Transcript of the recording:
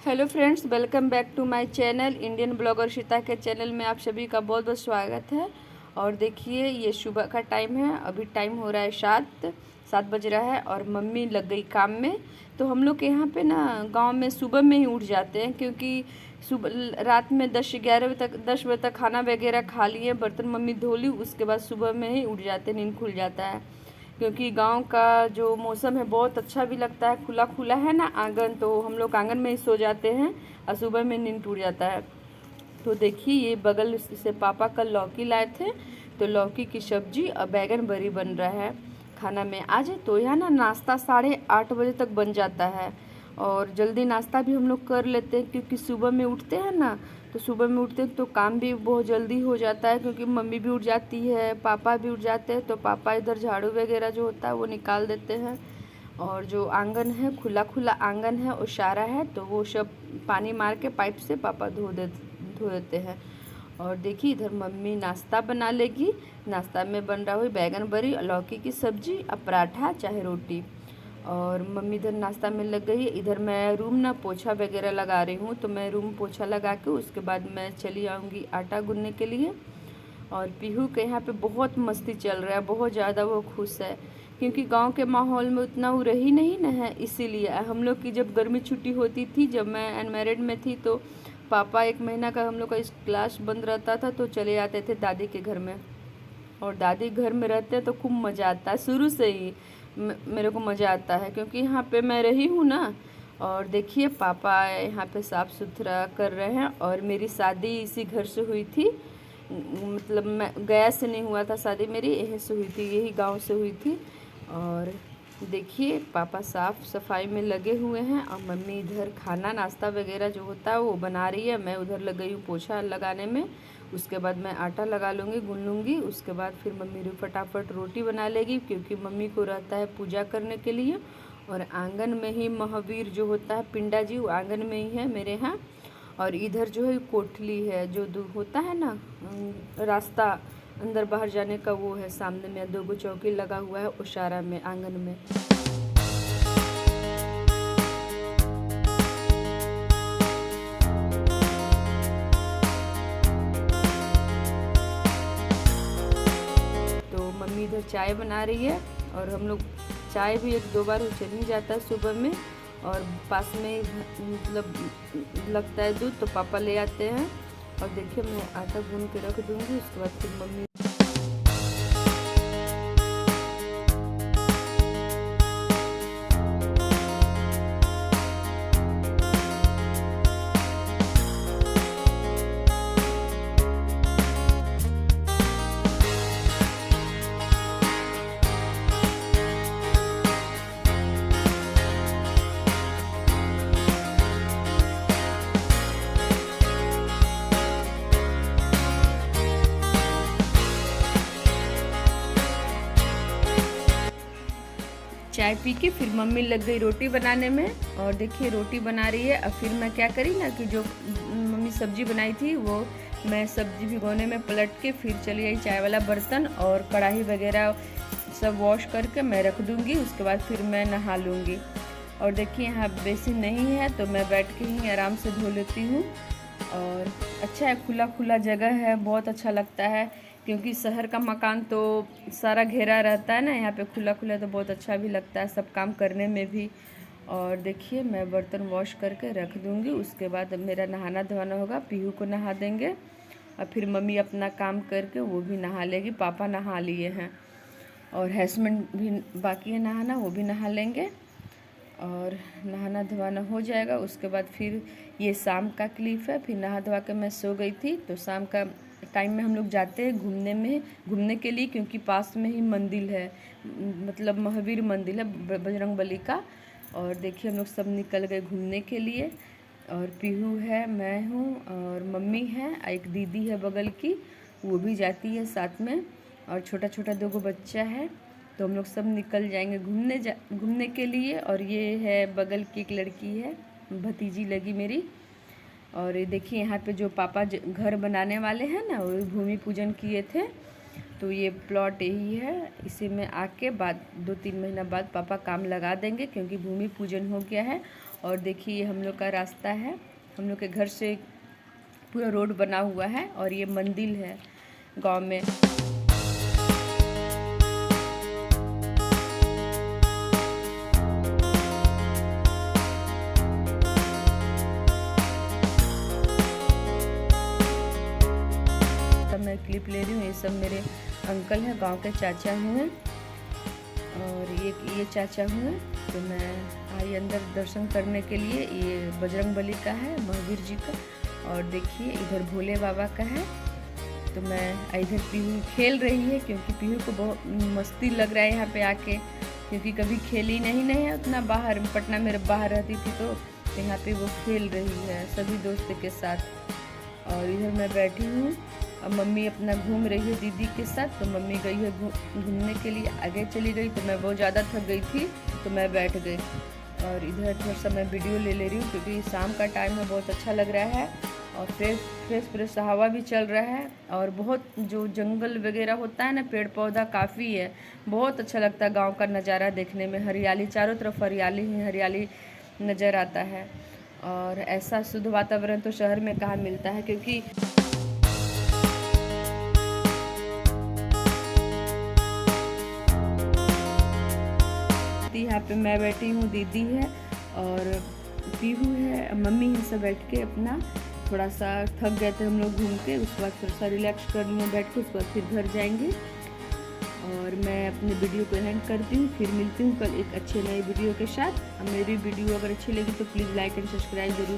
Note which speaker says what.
Speaker 1: Hello friends, welcome back to my channel Indian blogger Sheeta के channel में आप सभी का बहुत बहुत स्वागत है। और देखिए ये सुबह का टाइम है, अभी टाइम हो रहा है 7 बज रहा है और मम्मी लग गई काम में। तो हम लोग के यहाँ पे ना गांव में सुबह में ही उठ जाते हैं, क्योंकि सुबह रात में 10 बजे तक खाना वगैरह खा लिए, बर्तन मम्मी धो ली, उसके बाद सुबह में ही उठ जाते हैं, नींद खुल जाता है। क्योंकि गांव का जो मौसम है बहुत अच्छा भी लगता है, खुला खुला है ना आंगन, तो हम लोग आंगन में ही सो जाते हैं और सुबह में नींद टूट जाता है। तो देखिए ये बगल से पापा कल लौकी लाए थे, तो लौकी की सब्जी और बैगन बरी बन रहा है खाना में आज। तो यहाँ ना नाश्ता 8:30 बजे तक बन जाता है और जल्दी नाश्ता भी हम लोग कर लेते हैं, क्योंकि सुबह में उठते हैं ना, तो सुबह में उठते हैं तो काम भी बहुत जल्दी हो जाता है, क्योंकि मम्मी भी उठ जाती है, पापा भी उठ जाते हैं। तो पापा इधर झाड़ू वगैरह जो होता है वो निकाल देते हैं, और जो आंगन है खुला खुला आंगन है ओसारा है, तो वो सब पानी मार के पाइप से पापा धो देते हैं। और देखिए इधर मम्मी नाश्ता बना लेगी। नाश्ता में बन रहा हुई बैगन बरी, लौकी की सब्जी और पराठा चाहे रोटी। और मम्मी इधर नाश्ता में लग गई है। इधर मैं रूम ना पोछा वगैरह लगा रही हूँ, तो मैं रूम पोछा लगा के उसके बाद मैं चली आऊँगी आटा गूंदने के लिए। और पीहू के यहाँ पे बहुत मस्ती चल रहा है, बहुत ज़्यादा वो खुश है, क्योंकि गांव के माहौल में उतना वो रही नहीं ना है। इसीलिए हम लोग की जब गर्मी छुट्टी होती थी, जब मैं अनमैरिड में थी, तो पापा 1 महीना का हम लोग का इस क्लास बंद रहता था, तो चले जाते थे दादी के घर में। और दादी घर में रहते हैं तो खूब मज़ा आता है, शुरू से ही मेरे को मज़ा आता है, क्योंकि यहाँ पे मैं रही हूँ ना। और देखिए पापा यहाँ पे साफ़ सुथरा कर रहे हैं। और मेरी शादी इसी घर से हुई थी, मतलब मैं गया से नहीं हुआ था शादी, मेरी यहीं से हुई थी, यही गांव से हुई थी। और देखिए पापा साफ़ सफाई में लगे हुए हैं और मम्मी इधर खाना नाश्ता वगैरह जो होता है वो बना रही है। मैं उधर लग गई हूँ पोछा लगाने में। उसके बाद मैं आटा लगा लूँगी, गूंद लूँगी। उसके बाद फिर मम्मी फटाफट रोटी बना लेगी, क्योंकि मम्मी को रहता है पूजा करने के लिए। और आंगन में ही महावीर जो होता है पिंडा जी, वो आंगन में ही है मेरे यहाँ। और इधर जो है कोठली है, जो दूर होता है ना रास्ता अंदर बाहर जाने का, वो है सामने में। 2 चौकी लगा हुआ है ओसारा में आंगन में। तो मम्मी इधर चाय बना रही है, और हम लोग चाय भी 1-2 बार हो चल ही जाता है सुबह में। और पास में मतलब लगता है दूध, तो पापा ले आते हैं। और देखिए मैं आटा गूंद के रख दूंगी, उसके बाद फिर मम्मी चाय पी के फिर मम्मी लग गई रोटी बनाने में। और देखिए रोटी बना रही है। और फिर मैं क्या करी ना कि जो मम्मी सब्जी बनाई थी, वो मैं सब्जी भिगोने में पलट के फिर चली आई चाय वाला बर्तन और कढ़ाई वगैरह सब वॉश करके मैं रख दूँगी। उसके बाद फिर मैं नहा लूँगी। और देखिए यहाँ बेसिन नहीं है, तो मैं बैठ के ही आराम से धो लेती हूँ। और अच्छा है, खुला खुला जगह है, बहुत अच्छा लगता है, क्योंकि शहर का मकान तो सारा घेरा रहता है ना, यहाँ पे खुला खुला तो बहुत अच्छा भी लगता है सब काम करने में भी। और देखिए मैं बर्तन वॉश करके रख दूँगी। उसके बाद मेरा नहाना धोना होगा, पीहू को नहा देंगे और फिर मम्मी अपना काम करके वो भी नहा लेगी। पापा नहा लिए हैं और हस्बैंड भी बाकी है नहाना, वो भी नहा लेंगे और नहाना धोना हो जाएगा। उसके बाद फिर ये शाम का क्लिप है। फिर नहा धोवा के मैं सो गई थी। तो शाम का टाइम में हम लोग जाते हैं घूमने के लिए, क्योंकि पास में ही मंदिर है, मतलब महावीर मंदिर है बजरंगबली का। और देखिए हम लोग सब निकल गए घूमने के लिए। और पीहू है, मैं हूँ और मम्मी है, एक दीदी है बगल की, वो भी जाती है साथ में। और छोटा छोटा 2 बच्चा है। तो हम लोग सब निकल जाएंगे घूमने के लिए। और ये है बगल की एक लड़की है, भतीजी लगी मेरी। और ये देखिए यहाँ पे जो पापा घर बनाने वाले हैं ना, वो भूमि पूजन किए थे, तो ये प्लॉट यही है। इसी में आके बाद 2-3 महीना बाद पापा काम लगा देंगे, क्योंकि भूमि पूजन हो गया है और देखिए ये हम लोग का रास्ता है, हम लोग के घर से पूरा रोड बना हुआ है और ये मंदिर है गांव में। मैं क्लिप ले रही हूँ, ये सब मेरे अंकल हैं, गांव के चाचा हैं और ये चाचा हुए। तो मैं आई अंदर दर्शन करने के लिए। ये बजरंगबली का है, महावीर जी का, और देखिए इधर भोले बाबा का है। तो मैं इधर पीहू खेल रही है क्योंकि पीहू को बहुत मस्ती लग रहा है यहाँ पे आके, क्योंकि कभी खेली नहीं है उतना बाहर, पटना में बाहर रहती थी तो यहाँ पे वो खेल रही है सभी दोस्त के साथ। और इधर मैं बैठी हूँ और मम्मी अपना घूम रही है दीदी के साथ। तो मम्मी गई है घूमने के लिए, आगे चली गई। तो मैं बहुत ज़्यादा थक गई थी तो मैं बैठ गई और इधर थोड़ा सा मैं वीडियो ले रही हूँ क्योंकि शाम का टाइम है, बहुत अच्छा लग रहा है और फ्रेश हवा भी चल रहा है। और बहुत जो जंगल वगैरह होता है ना, पेड़ पौधा काफ़ी है, बहुत अच्छा लगता है गाँव का नज़ारा देखने में। हरियाली, चारों तरफ हरियाली ही हरियाली नज़र आता है और ऐसा शुद्ध वातावरण तो शहर में कहाँ मिलता है। क्योंकि यहाँ पे मैं बैठी हूँ, दीदी है और पीहू है, मम्मी है, सब बैठ के अपना थोड़ा सा थक गए थे हम लोग घूम के, उसके बाद थोड़ा सा रिलैक्स कर लिए बैठ के, उसके बाद फिर घर जाएंगे। और मैं अपने वीडियो को एंड करती हूँ, फिर मिलती हूँ कल एक अच्छे नए वीडियो के साथ। मेरी वीडियो अगर अच्छी लगी तो प्लीज़ लाइक एंड सब्सक्राइब जरूर